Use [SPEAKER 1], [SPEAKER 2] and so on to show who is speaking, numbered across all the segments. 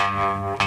[SPEAKER 1] Brian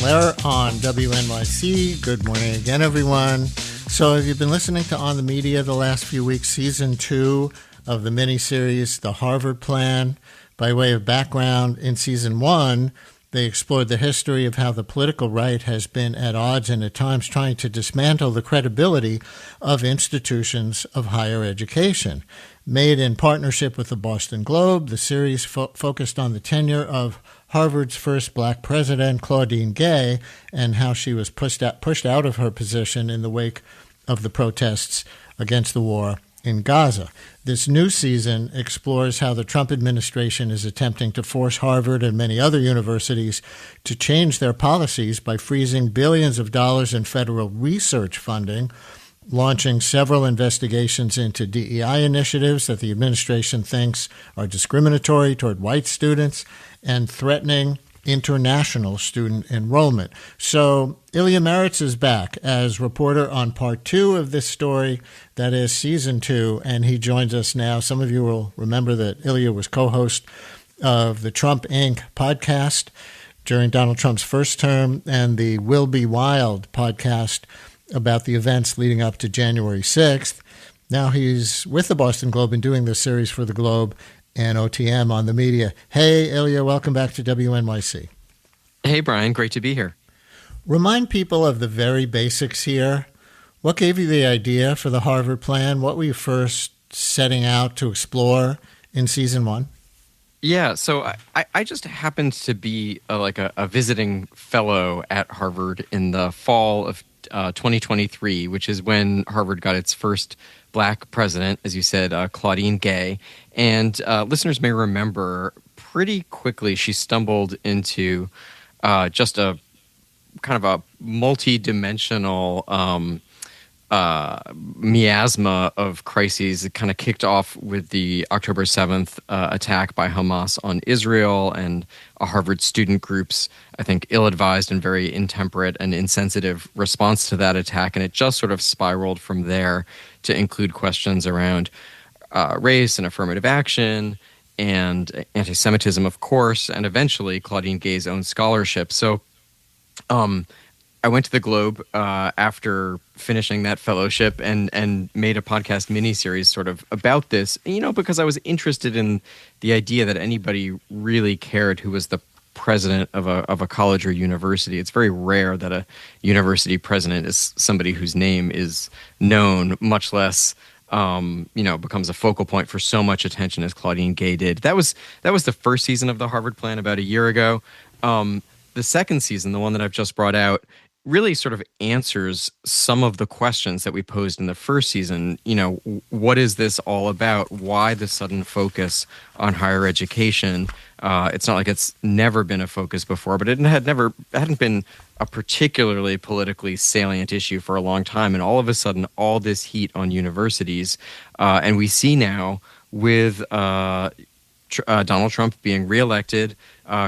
[SPEAKER 1] Lehrer on WNYC. Good morning again, everyone. So if you've been listening to On the Media the last few weeks, Season 2 of the miniseries, The Harvard Plan. By way of background, in Season 1, they explored the history of how the political right has been at odds and at times trying to dismantle the credibility of institutions of higher education. Made in partnership with the Boston Globe, the series focused on the tenure of Harvard's first black president, Claudine Gay, and how she was pushed out of her position in the wake of the protests against the war in Gaza. This new season explores how the Trump administration is attempting to force Harvard and many other universities to change their policies by freezing billions of dollars in federal research funding, launching several investigations into DEI initiatives that the administration thinks are discriminatory toward white students, and threatening international student enrollment. So Ilya Meritz is back as reporter on part 2 of this story, that is Season 2, and he joins us now. Some of you will remember that Ilya was co-host of the Trump Inc. podcast during Donald Trump's first term and the Will Be Wild podcast about the events leading up to January 6th. Now he's with the Boston Globe and doing this series for the Globe and OTM on the media. Hey, Ilya, welcome back to WNYC.
[SPEAKER 2] Hey, Brian, great to be here.
[SPEAKER 1] Remind people of the very basics here. What gave you the idea for the Harvard Plan? What were you first setting out to explore in Season 1?
[SPEAKER 2] Yeah, so I just happened to be a visiting fellow at Harvard in the fall of 2023, which is when Harvard got its first black president, as you said, Claudine Gay. And listeners may remember pretty quickly she stumbled into just a kind of a multi-dimensional miasma of crises. It kind of kicked off with the October 7th attack by Hamas on Israel and a Harvard student group's, I think, ill-advised and very intemperate and insensitive response to that attack. And it just sort of spiraled from there to include questions around race and affirmative action and anti-Semitism, of course, and eventually Claudine Gay's own scholarship. So I went to the Globe after finishing that fellowship and made a podcast miniseries sort of about this, because I was interested in the idea that anybody really cared who was the president of a college or university. It's very rare that a university president is somebody whose name is known, much less becomes a focal point for so much attention as Claudine Gay did. That was the first season of the Harvard Plan about a year ago. The second season, the one that I've just brought out, really sort of answers some of the questions that we posed in the first season. What is this all about? Why the sudden focus on higher education? It's not like it's never been a focus before, but it hadn't been a particularly politically salient issue for a long time. And all of a sudden, all this heat on universities, and we see now with Donald Trump being reelected,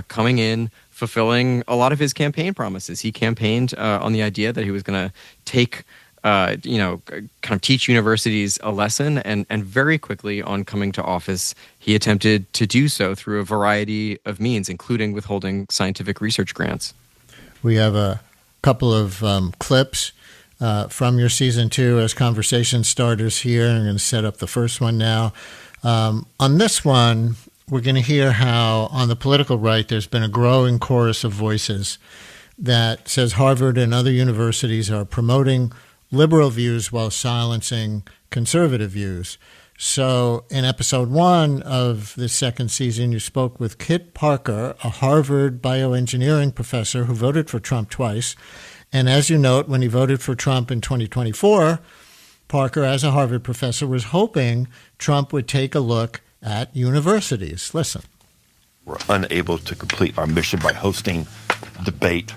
[SPEAKER 2] coming in, fulfilling a lot of his campaign promises. He campaigned on the idea that he was going to take, kind of teach universities a lesson. And very quickly on coming to office, he attempted to do so through a variety of means, including withholding scientific research grants.
[SPEAKER 1] We have a couple of clips from your Season 2 as conversation starters here. I'm going to set up the first one now. On this one, we're going to hear how on the political right there's been a growing chorus of voices that says Harvard and other universities are promoting liberal views while silencing conservative views. So in episode 1 of this second season, you spoke with Kit Parker, a Harvard bioengineering professor who voted for Trump twice. And as you note, when he voted for Trump in 2024, Parker, as a Harvard professor, was hoping Trump would take a look at universities. Listen.
[SPEAKER 3] We're unable to complete our mission by hosting debate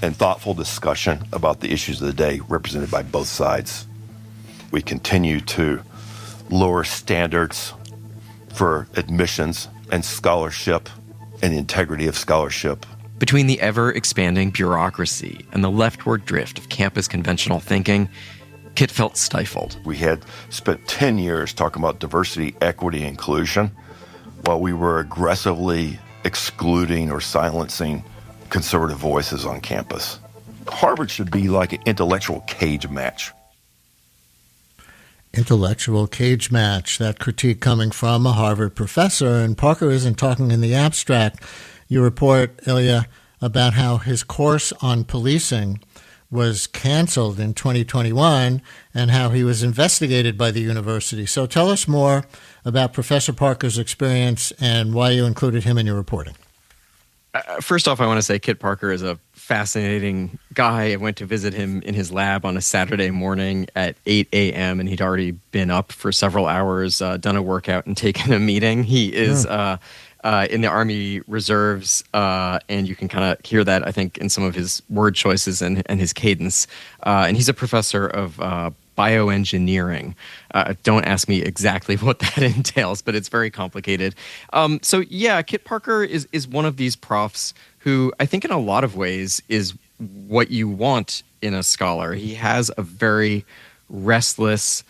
[SPEAKER 3] and thoughtful discussion about the issues of the day represented by both sides. We continue to lower standards for admissions and scholarship and the integrity of scholarship.
[SPEAKER 2] Between the ever-expanding bureaucracy and the leftward drift of campus conventional thinking, Kit felt stifled.
[SPEAKER 3] We had spent 10 years talking about diversity, equity, inclusion, while we were aggressively excluding or silencing conservative voices on campus. Harvard should be like an intellectual cage match.
[SPEAKER 1] Intellectual cage match, that critique coming from a Harvard professor. And Parker isn't talking in the abstract. You report, Ilya, about how his course on policing was canceled in 2021 and how he was investigated by the university. So tell us more about Professor Parker's experience and why you included him in your reporting.
[SPEAKER 2] First off, I want to say Kit Parker is a fascinating guy. I went to visit him in his lab on a Saturday morning at 8 a.m., and he'd already been up for several hours, done a workout, and taken a meeting. He is in the Army Reserves, and you can kind of hear that, I think, in some of his word choices and his cadence. And he's a professor of bioengineering. Don't ask me exactly what that entails, but it's very complicated. So yeah, Kit Parker is one of these profs who I think in a lot of ways is what you want in a scholar. He has a very restless,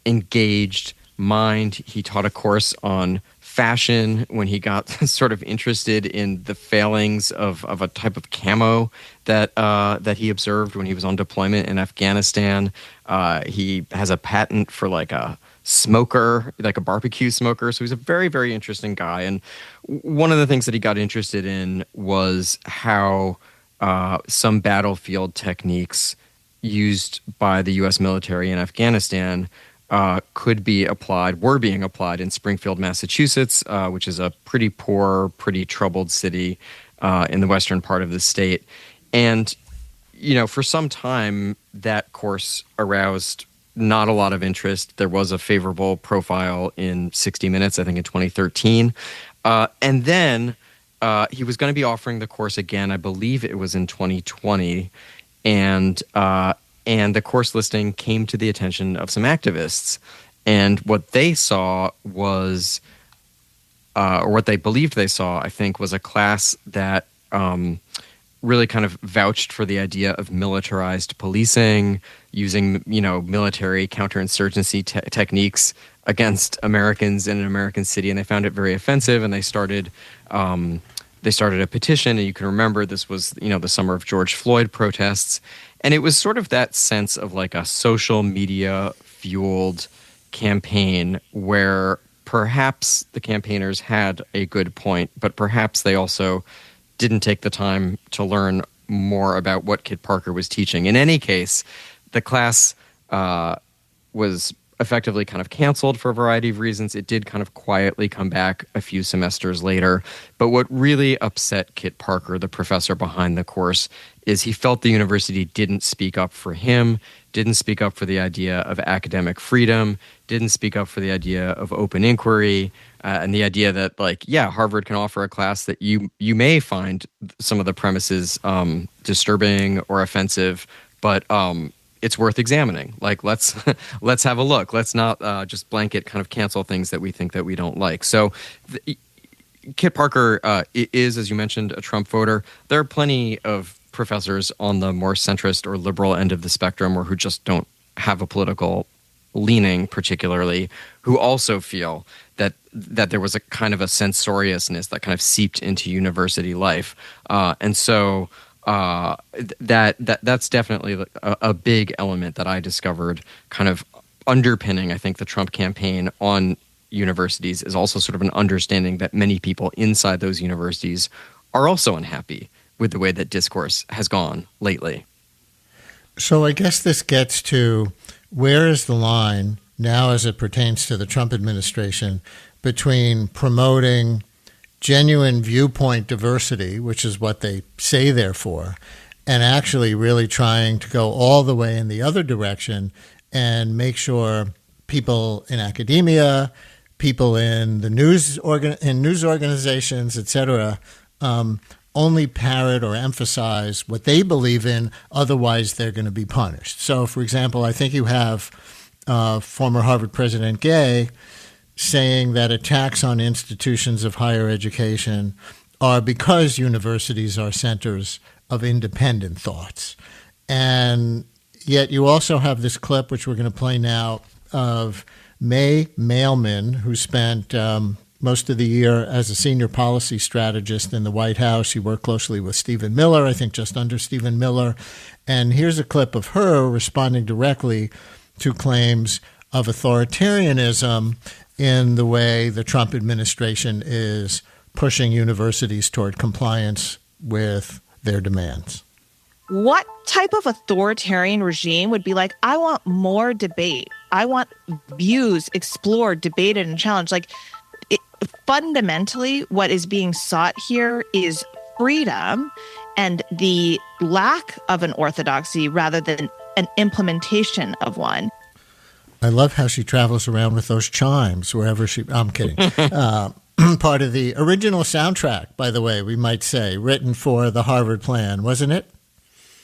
[SPEAKER 2] engaged mind. He taught a course on fashion when he got sort of interested in the failings of a type of camo that he observed when he was on deployment in Afghanistan. He has a patent for like a smoker, like a barbecue smoker. So he's a very, very interesting guy. And one of the things that he got interested in was how some battlefield techniques used by the U.S. military in Afghanistan were being applied in Springfield, Massachusetts, which is a pretty poor, pretty troubled city in the western part of the state. And, you know, for some time, that course aroused not a lot of interest. There was a favorable profile in 60 Minutes, I think in 2013. And then he was going to be offering the course again, I believe it was in 2020. And the course listing came to the attention of some activists. And what they saw was, or what they believed they saw, I think, was a class that really kind of vouched for the idea of militarized policing, using, you know, military counterinsurgency techniques against Americans in an American city. And they found it very offensive, and they started a petition. And you can remember this was, you know, the summer of George Floyd protests. And it was sort of that sense of like a social media fueled campaign where perhaps the campaigners had a good point, but perhaps they also didn't take the time to learn more about what Kit Parker was teaching. In any case, the class was effectively kind of canceled for a variety of reasons. It did kind of quietly come back a few semesters later. But what really upset Kit Parker, the professor behind the course, is he felt the university didn't speak up for him, didn't speak up for the idea of academic freedom, didn't speak up for the idea of open inquiry, and the idea that, like, yeah, Harvard can offer a class that you may find some of the premises disturbing or offensive, but it's worth examining. Like, let's have a look. Let's not just blanket kind of cancel things that we think that we don't like. So Kit Parker is, as you mentioned, a Trump voter. There are plenty of professors on the more centrist or liberal end of the spectrum, or who just don't have a political leaning particularly, who also feel that there was a kind of a censoriousness that kind of seeped into university life. And so that's definitely a big element that I discovered kind of underpinning, I think, the Trump campaign on universities, is also sort of an understanding that many people inside those universities are also unhappy with the way that discourse has gone lately.
[SPEAKER 1] So I guess this gets to, where is the line now as it pertains to the Trump administration between promoting genuine viewpoint diversity, which is what they say they're for, and actually really trying to go all the way in the other direction and make sure people in academia, people in the news organizations, et cetera, only parrot or emphasize what they believe in, otherwise they're going to be punished. So, for example, I think you have former Harvard President Gay saying that attacks on institutions of higher education are because universities are centers of independent thoughts. And, yet you also have this clip, which we're going to play now, of May Mailman, who spent most of the year as a senior policy strategist in the White House. She worked closely with Stephen Miller, I think just under Stephen Miller. And here's a clip of her responding directly to claims of authoritarianism in the way the Trump administration is pushing universities toward compliance with their demands.
[SPEAKER 4] What type of authoritarian regime would be like, I want more debate. I want views explored, debated, and challenged? Fundamentally, what is being sought here is freedom and the lack of an orthodoxy rather than an implementation of one.
[SPEAKER 1] I love how she travels around with those chimes wherever she... I'm kidding. Part of the original soundtrack, by the way, we might say, written for the Harvard Plan, wasn't it?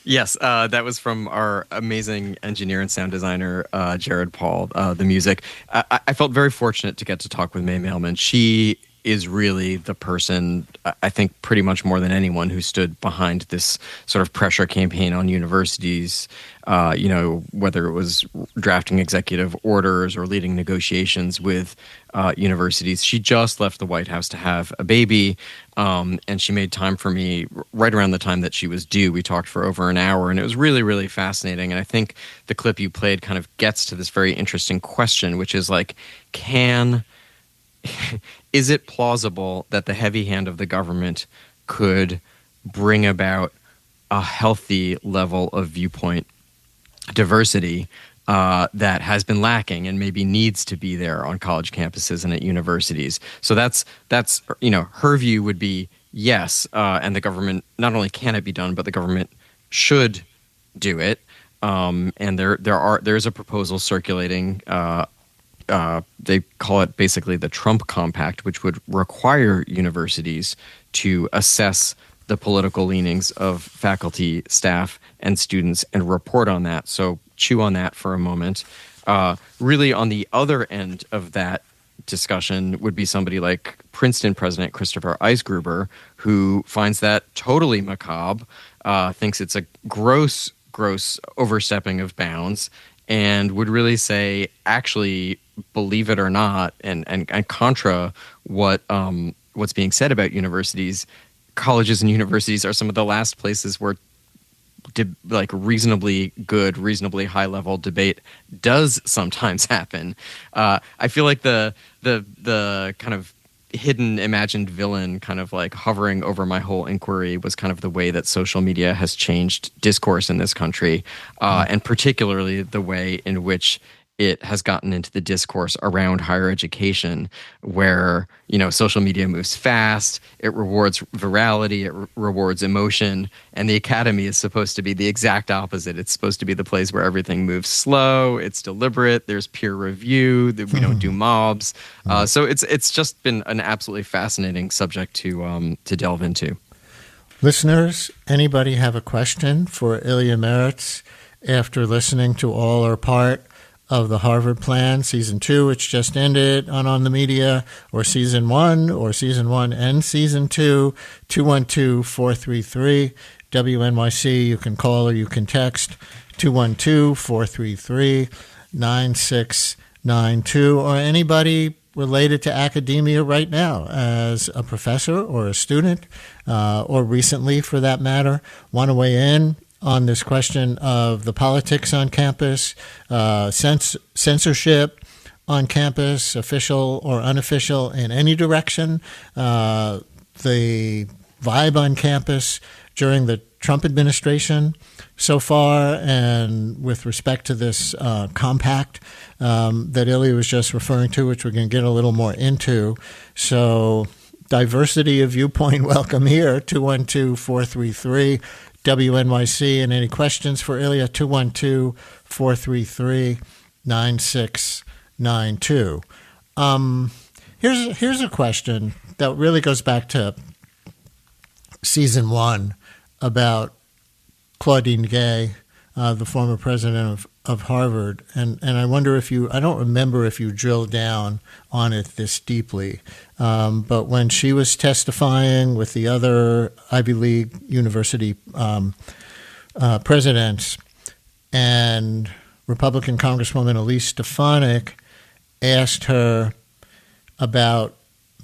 [SPEAKER 2] Yes, that was from our amazing engineer and sound designer, Jared Paul, the music. I felt very fortunate to get to talk with May Mailman. She is really the person, I think, pretty much more than anyone who stood behind this sort of pressure campaign on universities, whether it was drafting executive orders or leading negotiations with universities. She just left the White House to have a baby, and she made time for me right around the time that she was due. We talked for over an hour, and it was really, really fascinating. And I think the clip you played kind of gets to this very interesting question, which is like, is it plausible that the heavy hand of the government could bring about a healthy level of viewpoint diversity that has been lacking and maybe needs to be there on college campuses and at universities? So that's her view would be yes, and the government, not only can it be done, but the government should do it. And there's a proposal circulating. They call it basically the Trump Compact, which would require universities to assess the political leanings of faculty, staff, and students and report on that. So chew on that for a moment. Really, on the other end of that discussion would be somebody like Princeton President Christopher Eisgruber, who finds that totally macabre, thinks it's a gross overstepping of bounds, and would really say, actually, believe it or not, and contra what's being said about universities, colleges and universities are some of the last places where reasonably good, reasonably high level debate does sometimes happen. I feel like the kind of hidden imagined villain kind of like hovering over my whole inquiry was kind of the way that social media has changed discourse in this country, and particularly the way in which it has gotten into the discourse around higher education, where, social media moves fast, it rewards virality, it rewards emotion, and the academy is supposed to be the exact opposite. It's supposed to be the place where everything moves slow, it's deliberate, there's peer review, that we don't do mobs. So it's just been an absolutely fascinating subject to delve into.
[SPEAKER 1] Listeners, anybody have a question for Ilya Meritz after listening to all or part of the Harvard Plan, Season 2, which just ended on the Media, or Season 1, and Season 2, 212-433-WNYC. You can call or you can text 212-433-9692, or anybody related to academia right now as a professor or a student, or recently for that matter, want to weigh in on this question of the politics on campus, censorship on campus, official or unofficial, in any direction, the vibe on campus during the Trump administration so far, and with respect to this compact that Ilya was just referring to, which we're going to get a little more into. So diversity of viewpoint, welcome here, 212-433 WNYC, and any questions for Ilya, 212-433-9692. Here's a question that really goes back to Season 1 about Claudine Gay, the former president of Harvard, and I wonder if I don't remember if you drilled down on it this deeply, but when she was testifying with the other Ivy League university presidents, and Republican Congresswoman Elise Stefanik asked her about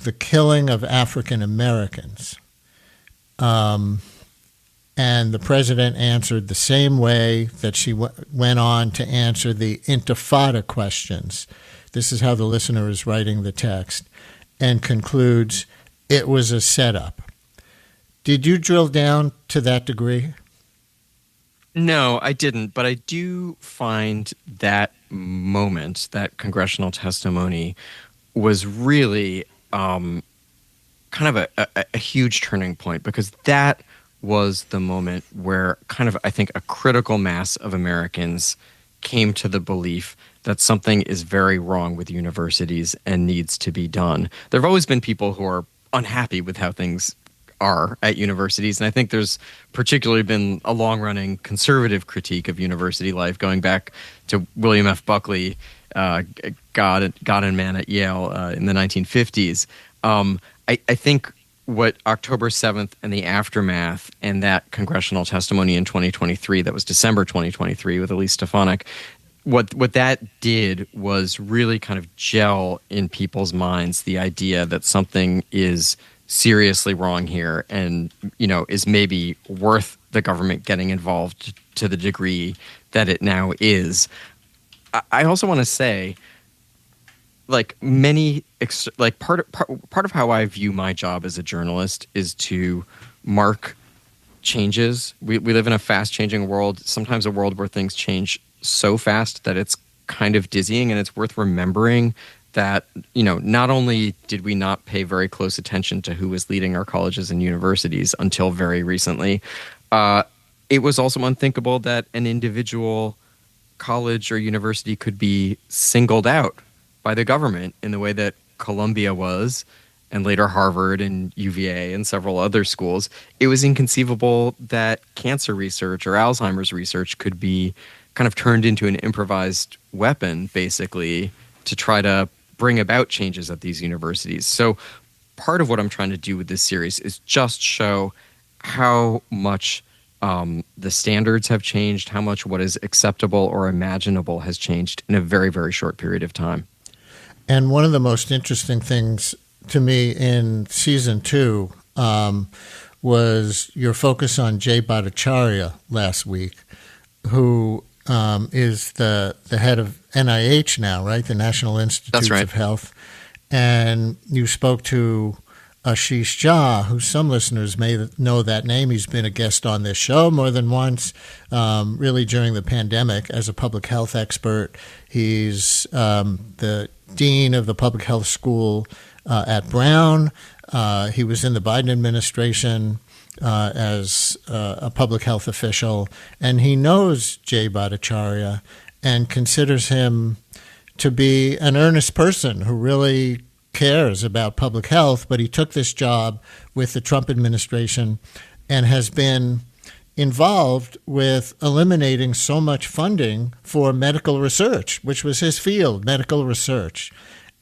[SPEAKER 1] the killing of African Americans. And the president answered the same way that she went on to answer the Intifada questions. This is how the listener is writing the text, and concludes, it was a setup. Did you drill down to that degree?
[SPEAKER 2] No, I didn't, but I do find that moment, that congressional testimony, was really kind of a huge turning point, because that was the moment where kind of, I think, a critical mass of Americans came to the belief that something is very wrong with universities and needs to be done. There have always been people who are unhappy with how things are at universities, and I think there's particularly been a long-running conservative critique of university life going back to William F. Buckley, God and Man at Yale in the 1950s. I think what October 7th and the aftermath and that congressional testimony in 2023, that was December 2023 with Elise Stefanik, what that did was really kind of gel in people's minds the idea that something is seriously wrong here and, is maybe worth the government getting involved to the degree that it now is. I also want to say, part of how I view my job as a journalist is to mark changes. We live in a fast-changing world, sometimes a world where things change so fast that it's kind of dizzying, and it's worth remembering that, not only did we not pay very close attention to who was leading our colleges and universities until very recently, it was also unthinkable that an individual college or university could be singled out by the government in the way that Columbia was, and later Harvard and UVA and several other schools. It was inconceivable that cancer research or Alzheimer's research could be kind of turned into an improvised weapon, basically, to try to bring about changes at these universities. So part of what I'm trying to do with this series is just show how much the standards have changed, how much what is acceptable or imaginable has changed in a very, very short period of time.
[SPEAKER 1] And one of the most interesting things to me in season 2 was your focus on Jay Bhattacharya last week, who is the head of NIH now, right? The National Institutes of Health. And you spoke to Ashish Jha, who some listeners may know that name. He's been a guest on this show more than once, really during the pandemic as a public health expert. He's the dean of the public health school at Brown. He was in the Biden administration as a public health official, and he knows Jay Bhattacharya and considers him to be an earnest person who really cares about public health. But he took this job with the Trump administration and has been involved with eliminating so much funding for medical research, which was his field, medical research.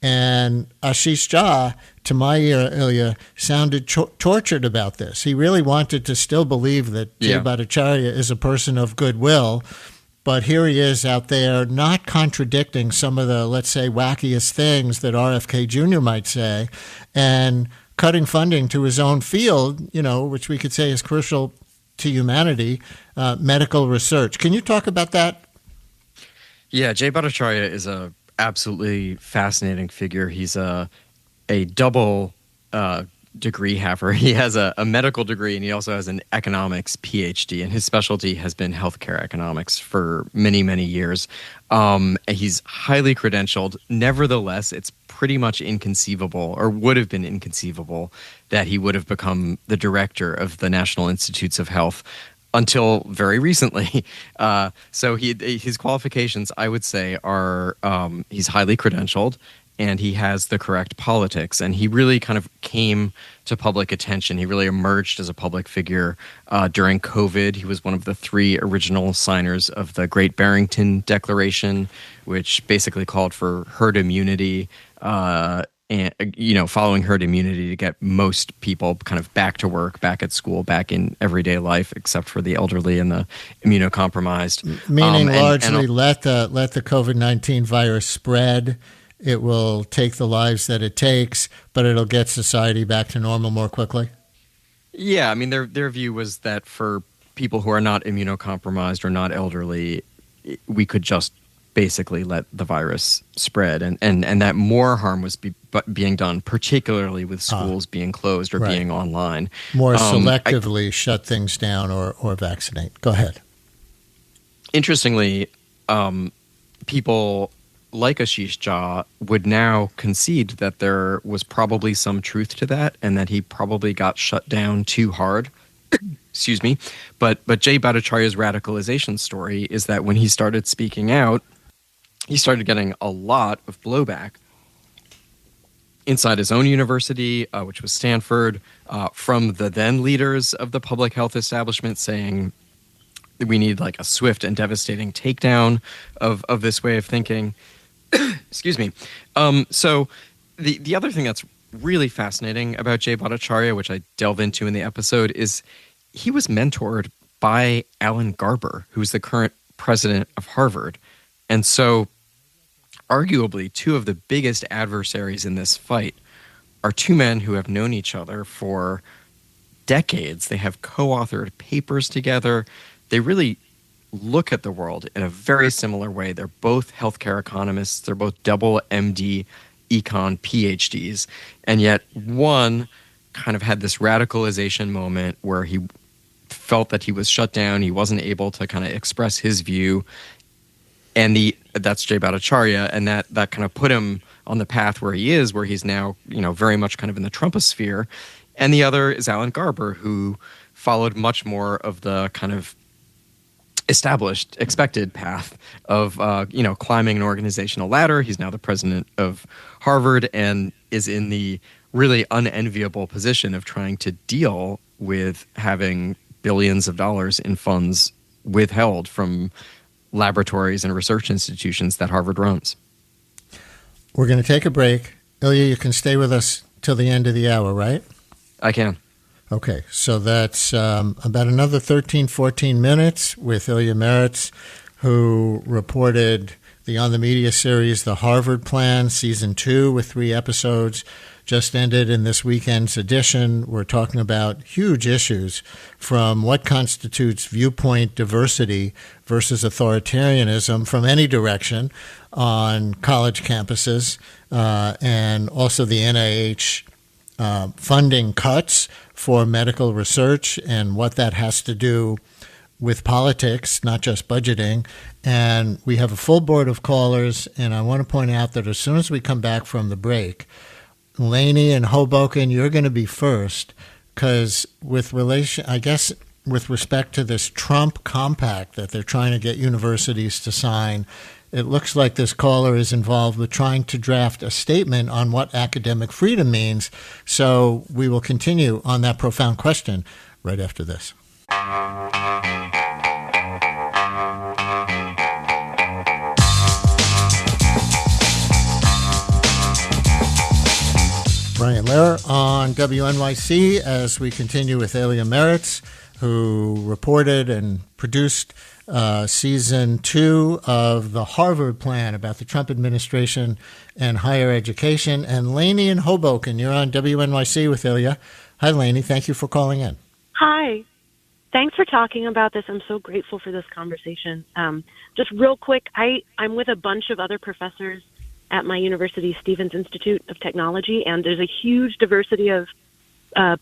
[SPEAKER 1] And Ashish Jha, to my ear, Ilya, sounded tortured about this. He really wanted to still believe that Jay Bhattacharya is a person of goodwill, but here he is out there not contradicting some of the, let's say, wackiest things that RFK Jr. might say, and cutting funding to his own field, which we could say is crucial to humanity, medical research. Can you talk about that?
[SPEAKER 2] Yeah, Jay Bhattacharya is a absolutely fascinating figure. He's a double degree haver. He has a medical degree, and he also has an economics PhD, and his specialty has been healthcare economics for many, many years. He's highly credentialed. Nevertheless, it's pretty much inconceivable, or would have been inconceivable, that he would have become the director of the National Institutes of Health until very recently. So his qualifications, I would say, are he's highly credentialed, and he has the correct politics. And he really kind of came to public attention. He really emerged as a public figure during COVID. He was one of the 3 original signers of the Great Barrington Declaration, which basically called for herd immunity. and following herd immunity to get most people kind of back to work, back at school, back in everyday life, except for the elderly and the immunocompromised.
[SPEAKER 1] Meaning largely let the COVID-19 virus spread. It will take the lives that it takes, but it'll get society back to normal more quickly.
[SPEAKER 2] Yeah, I mean, their view was that for people who are not immunocompromised or not elderly, we could just basically let the virus spread, and that more harm was being done, particularly with schools being closed or being online.
[SPEAKER 1] More selectively shut things down or vaccinate. Go ahead.
[SPEAKER 2] Interestingly, people like Ashish Jha would now concede that there was probably some truth to that and that he probably got shut down too hard. Excuse me. But Jay Bhattacharya's radicalization story is that when he started speaking out, he started getting a lot of blowback inside his own university, which was Stanford, from the then leaders of the public health establishment saying we need like a swift and devastating takedown of this way of thinking. Excuse me. So the other thing that's really fascinating about Jay Bhattacharya, which I delve into in the episode, is he was mentored by Alan Garber, who's the current president of Harvard. And so arguably two of the biggest adversaries in this fight are two men who have known each other for decades. They have co-authored papers together. They really look at the world in a very similar way. They're both healthcare economists. They're both double MD econ PhDs. And yet one kind of had this radicalization moment where he felt that he was shut down. He wasn't able to kind of express his view. And that's Jay Bhattacharya, and that kind of put him on the path where he is, where he's now, very much kind of in the Trumposphere. And the other is Alan Garber, who followed much more of the kind of established, expected path of, climbing an organizational ladder. He's now the president of Harvard and is in the really unenviable position of trying to deal with having billions of dollars in funds withheld from laboratories and research institutions that Harvard runs.
[SPEAKER 1] We're going to take a break. Ilya, you can stay with us till the end of the hour, right?
[SPEAKER 2] I can.
[SPEAKER 1] Okay, so that's about another 13, 14 minutes with Ilya Meritz, who reported the On the Media series, The Harvard Plan, Season 2 with 3 episodes, just ended in this weekend's edition. We're talking about huge issues from what constitutes viewpoint diversity versus authoritarianism from any direction on college campuses, and also the NIH funding cuts for medical research and what that has to do with politics, not just budgeting. And we have a full board of callers, and I want to point out that as soon as we come back from the break, Laney and Hoboken, you're going to be first, because with respect to this Trump compact that they're trying to get universities to sign, it looks like this caller is involved with trying to draft a statement on what academic freedom means. So we will continue on that profound question right after this. Brian Lehrer on WNYC as we continue with Ilya Meritz, who reported and produced Season 2 of the Harvard Plan about the Trump administration and higher education. And Laney in Hoboken, you're on WNYC with Ilya. Hi, Laney. Thank you for calling in.
[SPEAKER 5] Hi. Thanks for talking about this. I'm so grateful for this conversation. Just real quick, I'm with a bunch of other professors at my university's Stevens Institute of Technology, and there's a huge diversity of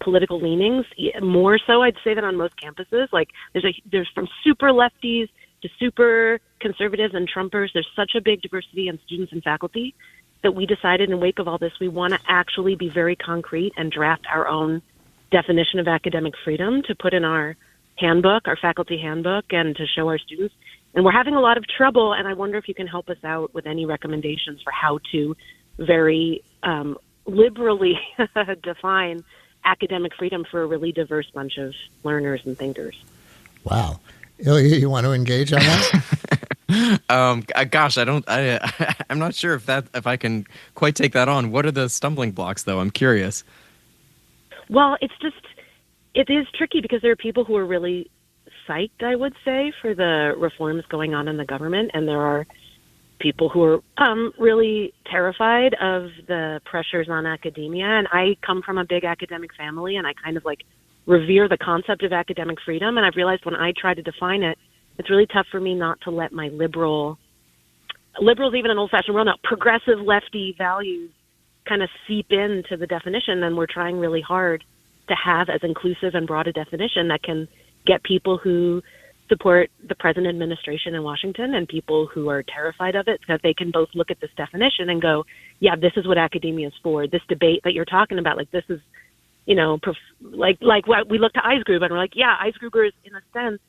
[SPEAKER 5] political leanings, more so I'd say than on most campuses. Like there's from super lefties to super conservatives and Trumpers. There's such a big diversity in students and faculty that we decided in wake of all this, we want to actually be very concrete and draft our own definition of academic freedom to put in our handbook, our faculty handbook, and to show our students. And we're having a lot of trouble, and I wonder if you can help us out with any recommendations for how to very liberally define academic freedom for a really diverse bunch of learners and thinkers.
[SPEAKER 1] Wow. Ilya, you want to engage on that?
[SPEAKER 2] Gosh, I'm not sure if I can quite take that on. What are the stumbling blocks, though? I'm curious.
[SPEAKER 5] Well, it is tricky because there are people who are really psyched, I would say, for the reforms going on in the government, and there are people who are really terrified of the pressures on academia. And I come from a big academic family, and I kind of like revere the concept of academic freedom. And I've realized when I try to define it, it's really tough for me not to let my liberals, even an old-fashioned word now, progressive lefty values kind of seep into the definition. And we're trying really hard to have as inclusive and broad a definition that can get people who support the present administration in Washington and people who are terrified of it, so that they can both look at this definition and go, yeah, this is what academia is for. This debate that you're talking about, like this is, like what we look to Eisgruber and we're like, yeah, Eisgruber is in a sense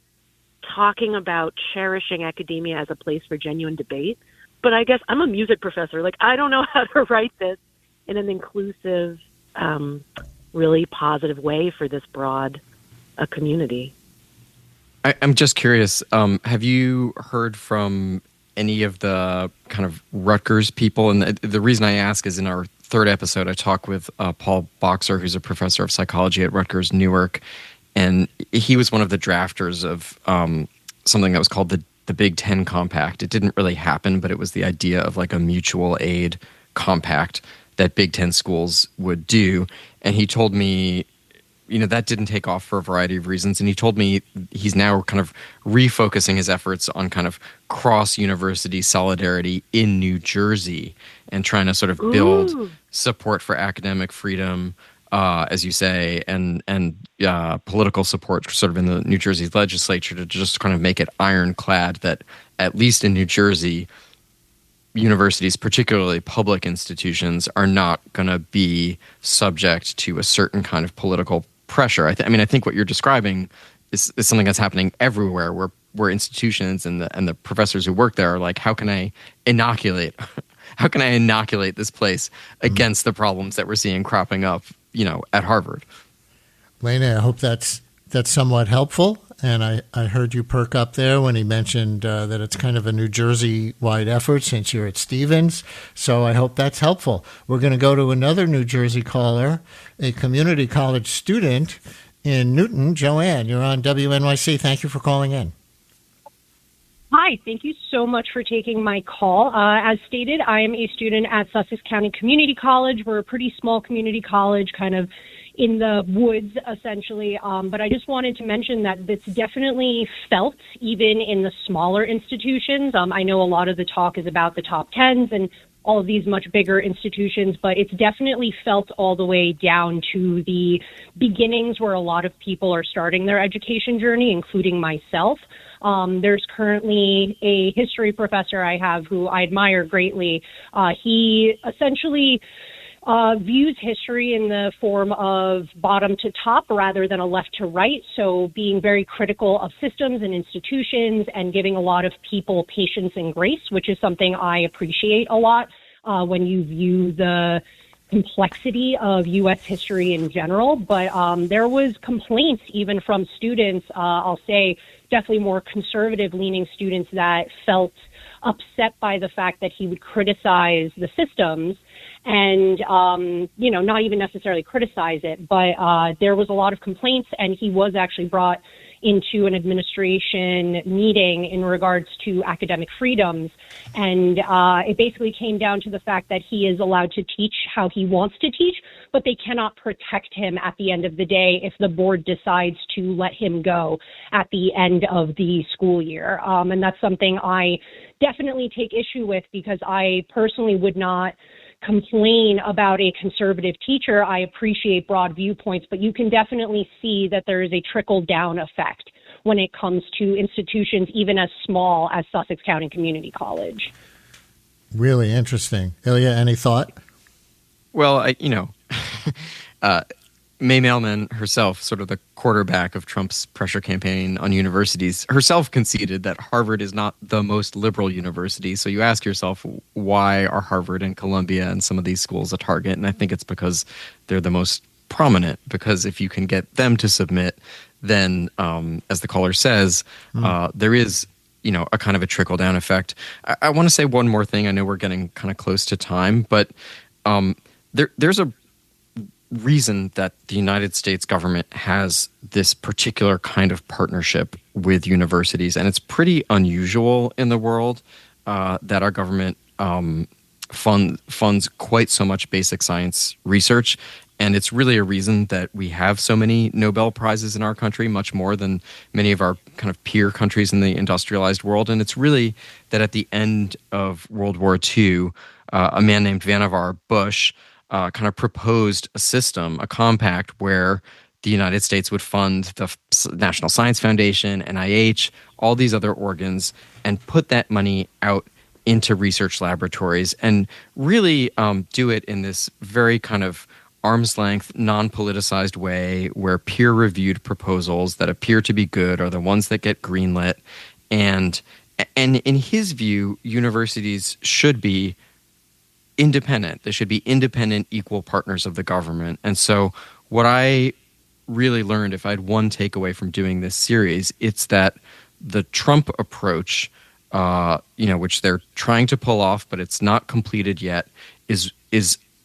[SPEAKER 5] talking about cherishing academia as a place for genuine debate. But I guess I'm a music professor. Like, I don't know how to write this in an inclusive, really positive way for this broad community.
[SPEAKER 2] I'm just curious, have you heard from any of the kind of Rutgers people? And the reason I ask is in our third episode, I talked with Paul Boxer, who's a professor of psychology at Rutgers Newark. And he was one of the drafters of something that was called the Big Ten Compact. It didn't really happen, but it was the idea of like a mutual aid compact that Big Ten schools would do. And he told me, that didn't take off for a variety of reasons. And he told me he's now kind of refocusing his efforts on kind of cross-university solidarity in New Jersey and trying to sort of build support for academic freedom, as you say, and political support sort of in the New Jersey legislature to just kind of make it ironclad that at least in New Jersey, universities, particularly public institutions, are not going to be subject to a certain kind of political pressure. I think what you're describing is something that's happening everywhere, where institutions and the professors who work there are like, how can I inoculate this place against the problems that we're seeing cropping up, at Harvard?
[SPEAKER 1] Lena, I hope that's somewhat helpful. And I heard you perk up there when he mentioned that it's kind of a New Jersey-wide effort since you're at Stevens. So I hope that's helpful. We're going to go to another New Jersey caller, a community college student in Newton. Joanne, you're on WNYC. Thank you for calling in.
[SPEAKER 6] Hi, thank you so much for taking my call. As stated, I am a student at Sussex County Community College. We're a pretty small community college, kind of in the woods, essentially. But I just wanted to mention that it's definitely felt even in the smaller institutions. I know a lot of the talk is about the top 10s and all of these much bigger institutions, but it's definitely felt all the way down to the beginnings where a lot of people are starting their education journey, including myself. There's currently a history professor I have who I admire greatly. He essentially views history in the form of bottom to top rather than a left to right. So being very critical of systems and institutions and giving a lot of people patience and grace, which is something I appreciate a lot when you view the complexity of U.S. history in general. But there was complaints even from students, I'll say definitely more conservative leaning students that felt upset by the fact that he would criticize the systems and, not even necessarily criticize it. But there was a lot of complaints, and he was actually brought into an administration meeting in regards to academic freedoms. And it basically came down to the fact that he is allowed to teach how he wants to teach, but they cannot protect him at the end of the day if the board decides to let him go at the end of the school year. And that's something I definitely take issue with, because I personally would not complain about a conservative teacher. I appreciate broad viewpoints, but you can definitely see that there is a trickle-down effect when it comes to institutions even as small as Sussex County Community College.
[SPEAKER 1] Really interesting. Ilya, any thought?
[SPEAKER 2] Well, May Mailman herself, sort of the quarterback of Trump's pressure campaign on universities, herself conceded that Harvard is not the most liberal university. So you ask yourself, why are Harvard and Columbia and some of these schools a target? And I think it's because they're the most prominent, because if you can get them to submit, then, as the caller says, there is a kind of a trickle down effect. I want to say one more thing. I know we're getting kind of close to time, but there's a reason that the United States government has this particular kind of partnership with universities, and it's pretty unusual in the world that our government funds quite so much basic science research. And it's really a reason that we have so many Nobel Prizes in our country, much more than many of our kind of peer countries in the industrialized world. And it's really that at the end of World War II, a man named Vannevar Bush kind of proposed a system, a compact, where the United States would fund the National Science Foundation, NIH, all these other organs, and put that money out into research laboratories and really do it in this very kind of arm's length, non-politicized way where peer-reviewed proposals that appear to be good are the ones that get greenlit. And in his view, universities should be independent. They should be independent, equal partners of the government. And so what I really learned, if I had one takeaway from doing this series, it's that the Trump approach, which they're trying to pull off, but it's not completed yet, is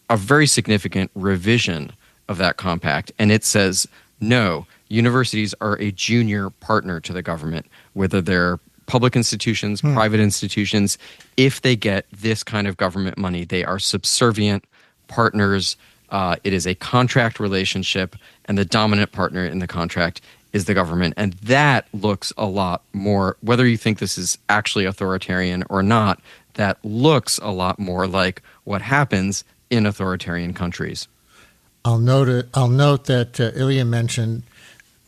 [SPEAKER 2] a very significant revision of that compact. And it says, no, universities are a junior partner to the government, whether they're public institutions, private institutions. If they get this kind of government money, they are subservient partners. It is a contract relationship, and the dominant partner in the contract is the government. And that looks a lot more, whether you think this is actually authoritarian or not, that looks a lot more like what happens in authoritarian countries.
[SPEAKER 1] I'll note that Ilya mentioned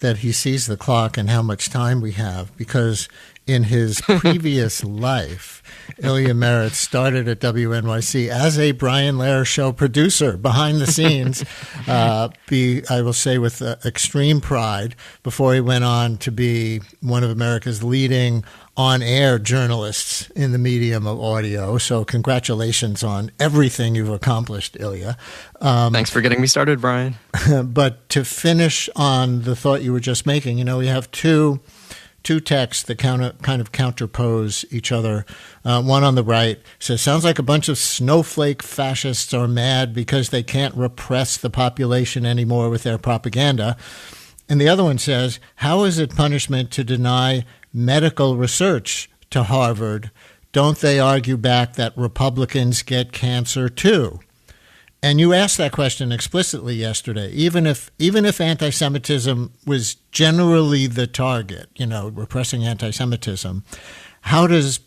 [SPEAKER 1] that he sees the clock and how much time we have, because in his previous life, Ilya Meritz started at WNYC as a Brian Lehrer show producer behind the scenes, I will say with extreme pride, before he went on to be one of America's leading on-air journalists in the medium of audio. So congratulations on everything you've accomplished, Ilya.
[SPEAKER 2] Thanks for getting me started, Brian.
[SPEAKER 1] But to finish on the thought you were just making, we have two texts that kind of counterpose each other. One on the right says, sounds like a bunch of snowflake fascists are mad because they can't repress the population anymore with their propaganda. And the other one says, how is it punishment to deny medical research to Harvard? Don't they argue back that Republicans get cancer too? And you asked that question explicitly yesterday. Even if anti-Semitism was generally the target, repressing anti-Semitism, how does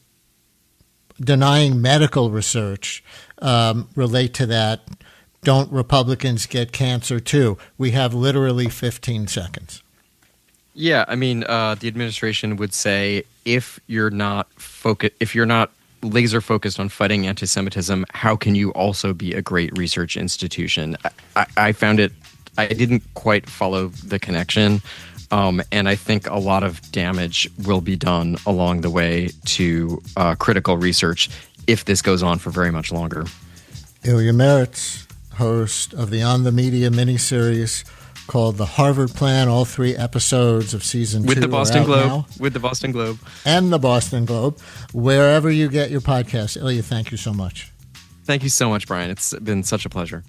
[SPEAKER 1] denying medical research relate to that? Don't Republicans get cancer too? We have literally 15 seconds.
[SPEAKER 2] Yeah, I mean, the administration would say if you're not laser focused on fighting anti-Semitism, how can you also be a great research institution? I found it. I didn't quite follow the connection, and I think a lot of damage will be done along the way to critical research if this goes on for very much longer.
[SPEAKER 1] Ilya Meritz, host of the On the Media miniseries called The Harvard Plan, all 3 episodes of season 2
[SPEAKER 2] with the Boston Globe
[SPEAKER 1] now.
[SPEAKER 2] With the Boston Globe
[SPEAKER 1] and the Boston Globe, wherever you get your podcast. Ilya, thank you so much.
[SPEAKER 2] Thank you so much, Brian. It's been such a pleasure.